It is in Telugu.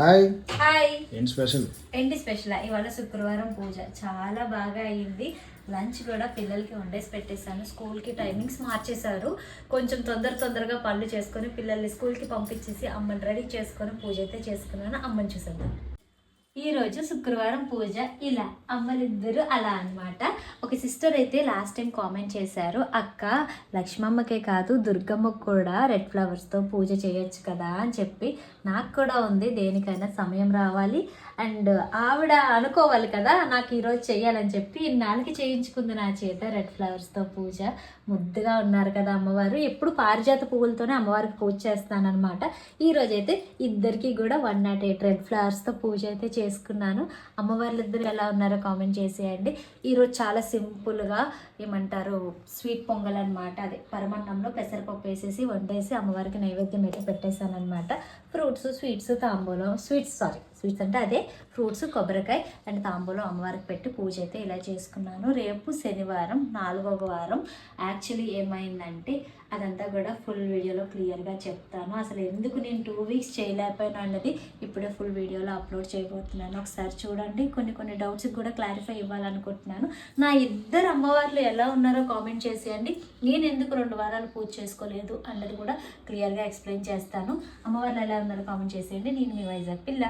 Hi hi. ఏంటి స్పెషల్ ఇవాళ శుక్రవారం పూజ చాలా బాగా అయ్యింది. లంచ్ కూడా పిల్లలకి వండేసి పెట్టేశాను. స్కూల్కి టైమింగ్స్ మార్చేశారు. కొంచెం తొందరగా పనులు చేసుకొని పిల్లల్ని స్కూల్కి పంపించేసి అమ్మని రెడీ చేసుకొని పూజ అయితే చేసుకున్నాను. అమ్మని చూసేద్దాం. ఈరోజు శుక్రవారం పూజ ఇలా అమ్మలిద్దరూ అలా అనమాట. ఒక సిస్టర్ అయితే లాస్ట్ టైం కామెంట్ చేశారు, అక్క లక్ష్మమ్మకే కాదు దుర్గమ్మకు కూడా రెడ్ ఫ్లవర్స్తో పూజ చేయొచ్చు కదా అని చెప్పి. నాకు కూడా ఉంది, దేనికైనా సమయం రావాలి అండ్ ఆవిడ అనుకోవాలి కదా నాకు ఈరోజు చెయ్యాలని చెప్పి ఇన్నాళ్ళకి చేయించుకుంది నా చేత రెడ్ ఫ్లవర్స్తో పూజ. ముద్దుగా ఉన్నారు కదా అమ్మవారు. ఎప్పుడు పారిజాత పువ్వులతోనే అమ్మవారికి పూజ చేస్తానన్నమాట. ఈరోజైతే ఇద్దరికి కూడా 108 రెడ్ ఫ్లవర్స్తో పూజ అయితే చేసుకున్నాను. అమ్మవార్లు ఇద్దరు ఎలా ఉన్నారో కామెంట్ చేసేయండి. ఈరోజు చాలా సింపుల్గా ఏమంటారు స్వీట్ పొంగల్ అనమాట. అదే పరమాన్నంలో పెసరపప్పు వేసేసి వండేసి అమ్మవారికి నైవేద్యం అయితే పెట్టేశాను అనమాట. ఫ్రూట్స్, స్వీట్స్, తాంబూలం, స్వీట్స్ అంటే అదే ఫ్రూట్స్, కొబ్బరికాయ అండ్ తాంబూలం అమ్మవారికి పెట్టి పూజ అయితే ఇలా చేసుకున్నాను. రేపు శనివారం 4వ వారం. యాక్చువల్లీ ఏమైందంటే అదంతా కూడా ఫుల్ వీడియోలో క్లియర్గా చెప్తాను. అసలు ఎందుకు నేను 2 వీక్స్ చేయలేకపోయాను అన్నది ఇప్పుడే ఫుల్ వీడియోలో అప్లోడ్ చేయబోతున్నాను. ఒకసారి చూడండి. కొన్ని డౌట్స్కి కూడా క్లారిఫై ఇవ్వాలనుకుంటున్నాను. నా ఇద్దరు అమ్మవార్లు ఎలా ఉన్నారో కామెంట్ చేసేయండి. నేను ఎందుకు 2 వారాలు పూజ చేసుకోలేదు అన్నది కూడా క్లియర్గా ఎక్స్ప్లెయిన్ చేస్తాను. అమ్మవార్లు ఎలా ఉన్నారో కామెంట్ చేసేయండి. నేను మీ వైజాగ్ పిల్ల.